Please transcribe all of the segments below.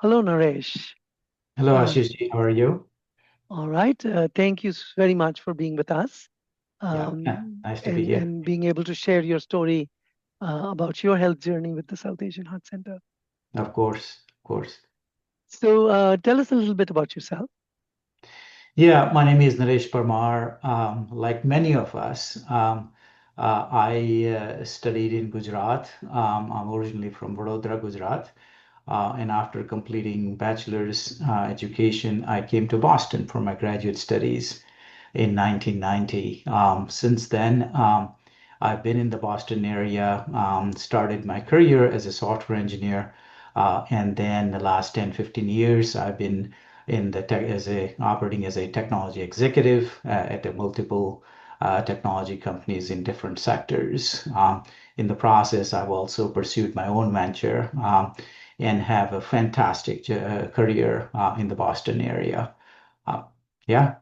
Hello, Naresh. Hello, Uh, Ashish. How are you? all right. Thank you very much for being with us Yeah, nice to be here. and being able to share your story about your health journey with the South Asian Heart Center. Of course, of course. So, tell us a little bit about yourself. Yeah, my name is Naresh Parmar. Like many of us, I studied in Gujarat. I'm originally from Vadodara, Gujarat. And after completing bachelor's education, I came to Boston for my graduate studies in 1990. Since then, I've been in the Boston area, started my career as a software engineer, and then the last 10, 15 years, I've been in the tech as a operating as a technology executive at a multiple technology companies in different sectors. In the process, I've also pursued my own venture and have a fantastic career in the Boston area. Uh, yeah.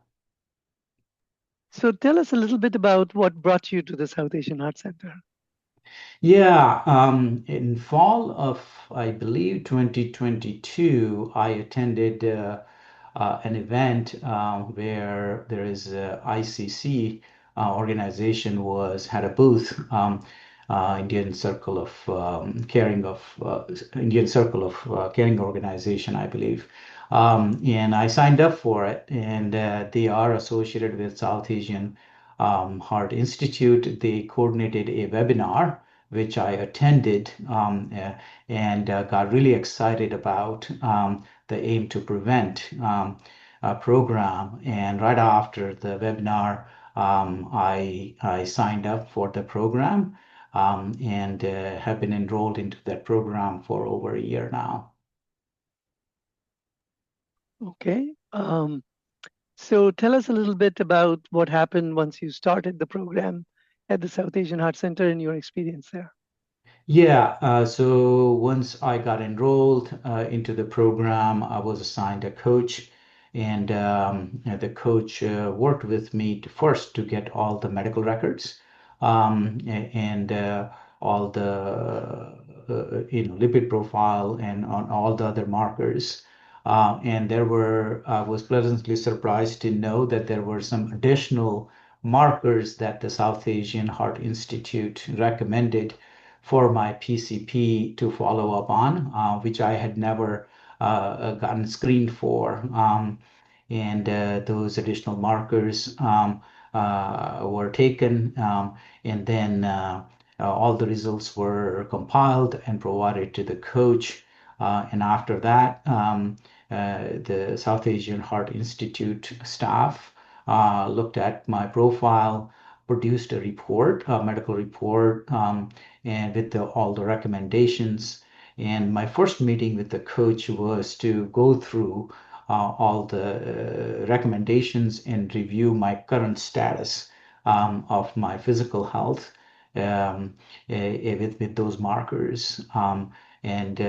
So, tell us a little bit about what brought you to the South Asian Heart Center. Yeah, in fall of, I believe, 2022, I attended an event where there is ICC organization had a booth, Indian Circle of Indian Circle of Caring organization, I believe. And I signed up for it, and they are associated with South Asian Heart Institute. They coordinated a webinar which I attended and got really excited about the Aim to Prevent program. And right after the webinar, I signed up for the program and have been enrolled into that program for over a year now. Okay. So, tell us a little bit about what happened once you started the program at the South Asian Heart Center and your experience there. Yeah, so once I got enrolled into the program, I was assigned a coach, and the coach worked with me first to get all the medical records and all the lipid profile and on all the other markers. And I was pleasantly surprised to know that there were some additional markers that the South Asian Heart Institute recommended for my PCP to follow up on, which I had never gotten screened for. And those additional markers were taken, and then all the results were compiled and provided to the coach. And after that, the South Asian Heart Institute staff looked at my profile, produced a report, a medical report, and with all the recommendations. And my first meeting with the coach was to go through all the recommendations and review my current status of my physical health with those markers and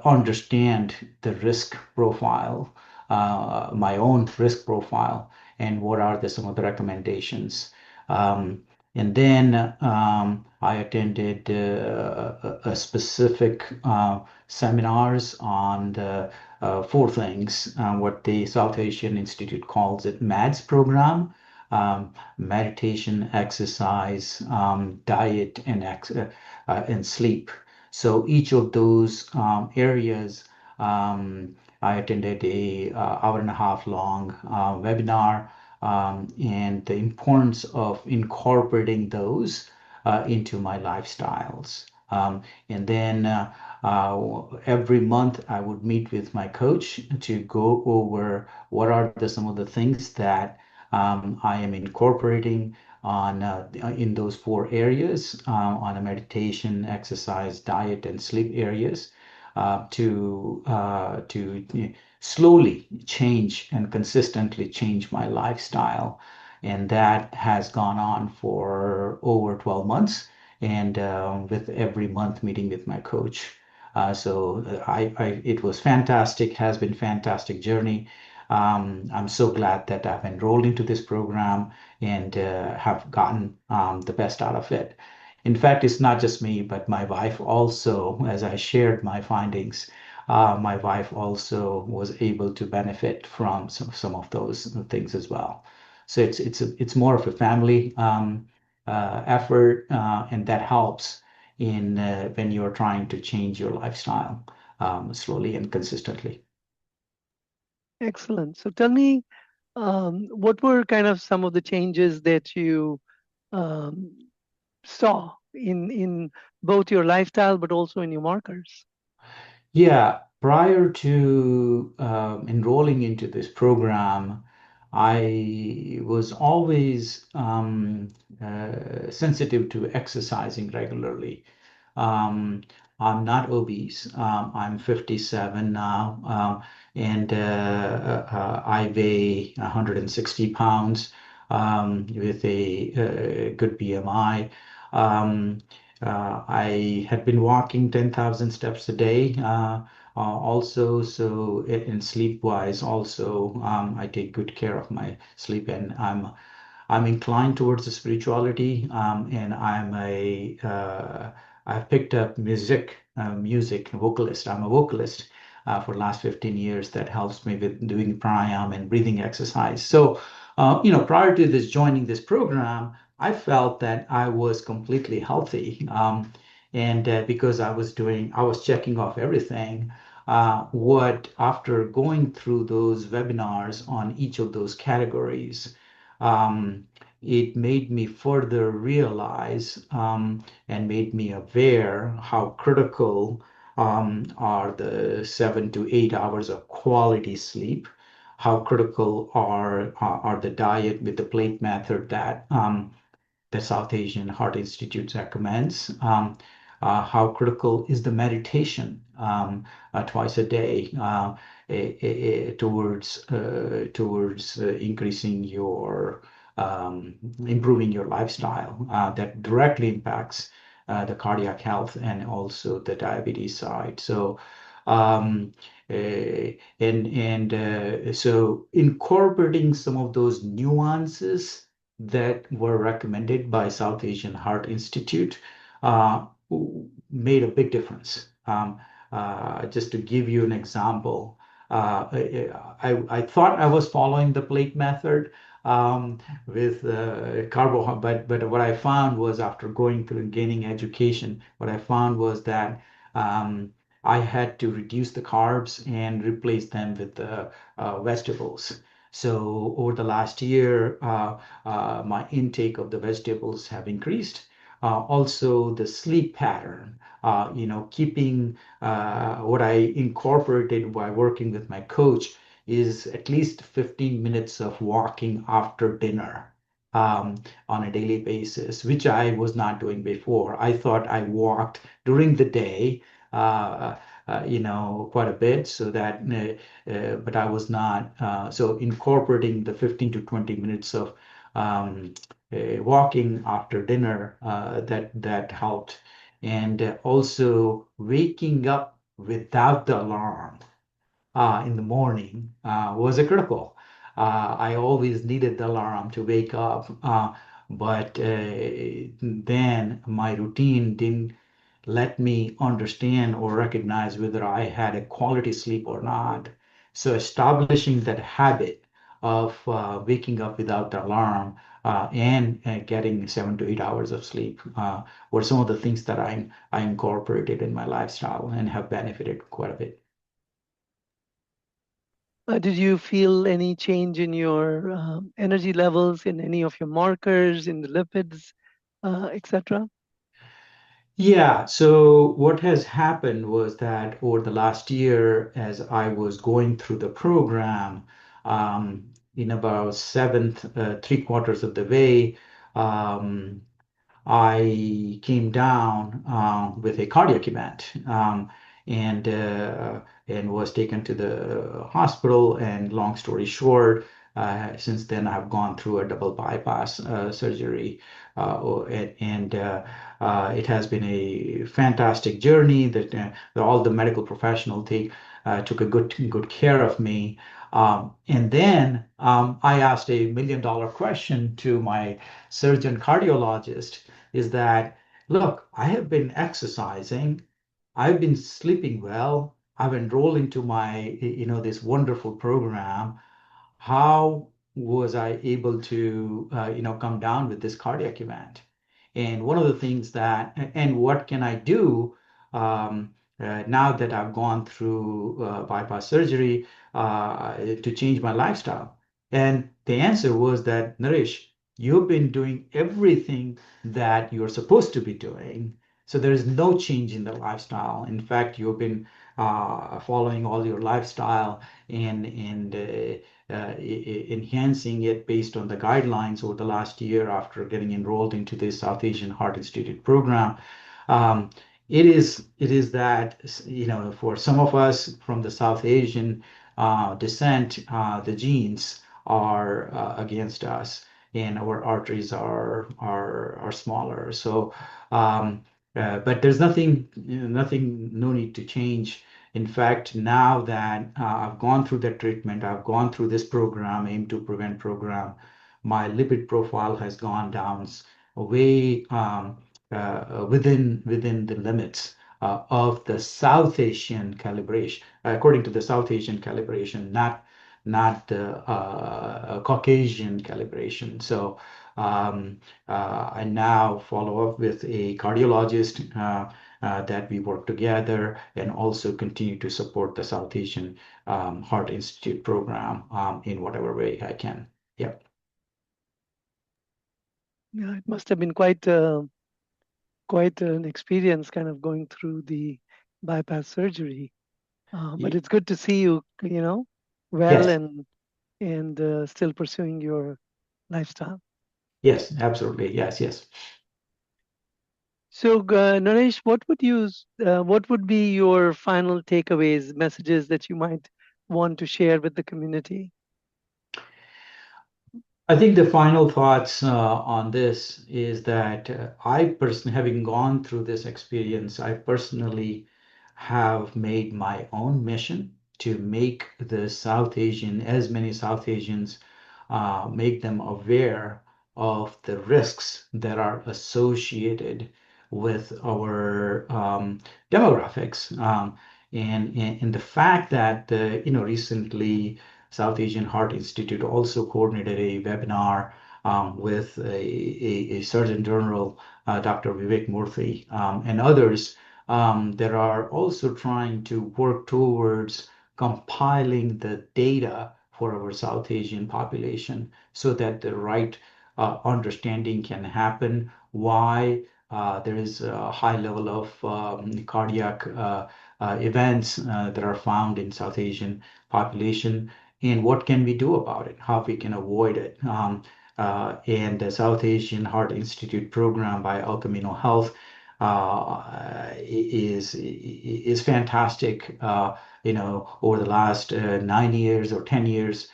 understand the risk profile, my own risk profile, and what are some of the recommendations. Um, and then I attended a specific seminars on the four things, what the South Asian Institute calls it MADS program, meditation, exercise, diet, and sleep. So each of those areas, I attended a hour and a half long webinar and the importance of incorporating those into my lifestyles. And then every month I would meet with my coach to go over what are some of the things that I am incorporating in those four areas on a meditation, exercise, diet, and sleep areas to slowly change and consistently change my lifestyle. And that has gone on for over 12 months and with every month meeting with my coach. It was fantastic, has been fantastic journey. I'm so glad that I've enrolled into this program and have gotten the best out of it. In fact, it's not just me, but my wife also, as I shared my findings. my wife also was able to benefit from some of those things as well. So it's more of a family effort, and that helps in when you're trying to change your lifestyle slowly and consistently. Excellent. So tell me, what were kind of some of the changes that you um, saw in both your lifestyle but also in your markers? Yeah, prior to enrolling into this program, I was always sensitive to exercising regularly. Um, I'm not obese. I'm 57 now, and I weigh 160 pounds with a good BMI. Um, I had been walking 10,000 steps a day. Also, so in sleep wise, also I take good care of my sleep, and I'm inclined towards the spirituality, and I've picked up music vocalist. I'm a vocalist for the last 15 years. That helps me with doing pranayam and breathing exercise. So, prior to this joining this program, I felt that I was completely healthy, and because I was checking off everything. What after going through those webinars on each of those categories, um, it made me further realize and made me aware how critical are the 7 to 8 hours of quality sleep, how critical are the diet with the plate method that the South Asian Heart Institute recommends. How critical is the meditation twice a day towards increasing your improving your lifestyle that directly impacts the cardiac health and also the diabetes side. So so incorporating some of those nuances that were recommended by South Asian Heart Institute uh, made a big difference. Just to give you an example, I thought I was following the plate method with carbohydrate, but what I found was after going through and gaining education, what I found was that um, I had to reduce the carbs and replace them with vegetables. So over the last year, my intake of the vegetables have increased. Also, the sleep pattern, keeping what I incorporated by working with my coach is at least 15 minutes of walking after dinner on a daily basis, which I was not doing before. I thought I walked during the day. Quite a bit so that but I was not so incorporating the 15 to 20 minutes of um, walking after dinner that helped, and also waking up without the alarm in the morning was a critical. I always needed the alarm to wake up, but then my routine didn't let me understand or recognize whether I had a quality sleep or not. So establishing that habit of waking up without the alarm and getting 7 to 8 hours of sleep were some of the things that I incorporated in my lifestyle and have benefited quite a bit. Did you feel any change in your energy levels, in any of your markers, in the lipids, etc.? Yeah, so what has happened was that over the last year, as I was going through the program, in about seventh, 3/4 of the way, um, I came down with a cardiac event and and was taken to the hospital. And long story short, since then I've gone through a double bypass surgery, and it has been a fantastic journey that all the medical professionals took a good care of me. And then I asked a $1 million question to my surgeon cardiologist is that, look, I have been exercising, I've been sleeping well, I've enrolled into this wonderful program. How was I able to, come down with this cardiac event? And one of the things and what can I do now that I've gone through bypass surgery to change my lifestyle? And the answer was that, Naresh, you've been doing everything that you're supposed to be doing. So there is no change in the lifestyle. In fact, you've been following all your lifestyle and enhancing it based on the guidelines over the last year after getting enrolled into the South Asian Heart Institute program. Um, it is that for some of us from the South Asian descent, the genes are against us, and our arteries are smaller. So, but there's nothing, no need to change. In fact, now that I've gone through that treatment, I've gone through this program, Aim to Prevent program, my lipid profile has gone down way within the limits of the South Asian calibration, according to the South Asian calibration, not the Caucasian calibration. So I now follow up with a cardiologist that we work together and also continue to support the South Asian Heart Institute program in whatever way I can. Yeah. Yeah, it must have been quite an experience, kind of going through the bypass surgery. But Y- it's good to see you, well Yes. and still pursuing your lifestyle. Yes. Absolutely. Yes. Yes. So, Naresh, what would be your final takeaways, messages that you might want to share with the community? I think the final thoughts on this is that I personally, having gone through this experience, I personally have made my own mission to make the South Asian, as many South Asians, make them aware of the risks that are associated with our demographics. And the fact that, recently, South Asian Heart Institute also coordinated a webinar with a Surgeon General, Dr. Vivek Murthy, and others that are also trying to work towards compiling the data for our South Asian population so that the right understanding can happen. Why there is a high level of cardiac events that are found in South Asian population, and what can we do about it, how we can avoid it. And the South Asian Heart Institute program by Alchemino Health is fantastic. Over the last 9 years or 10 years,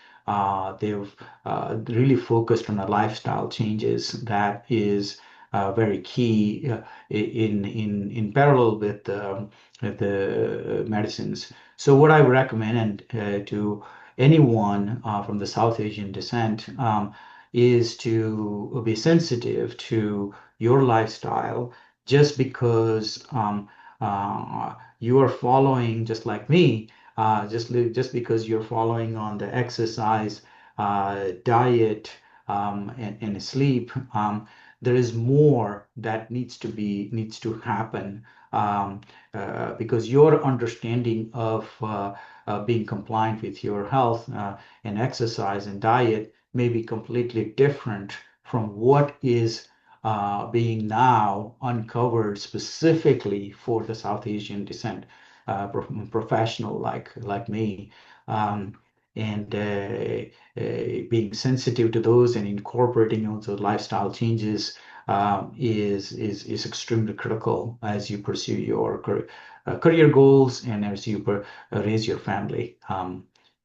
they've really focused on the lifestyle changes that is very key in parallel with the medicines. So what I would recommend to anyone from the South Asian descent is to be sensitive to your lifestyle. Just because you are following, just like me, just because you're following on the exercise, diet, and sleep, there is more that needs to happen, because your understanding of being compliant with your health and exercise and diet may be completely different from what is being now uncovered specifically for the South Asian descent professional like me. Um, and being sensitive to those and incorporating also lifestyle changes is extremely critical as you pursue your career goals and as you raise your family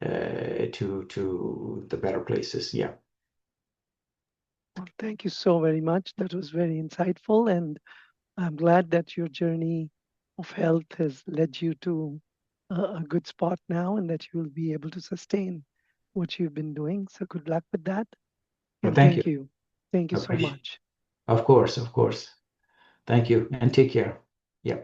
to the better places. Yeah. Well, thank you so very much. That was very insightful, and I'm glad that your journey of health has led you to a good spot now, and that you will be able to sustain what you've been doing. So, good luck with that, Well, and thank you. thank you. Thank you so Appreciate. much. Of course, of course. Thank you, and take care. Yeah.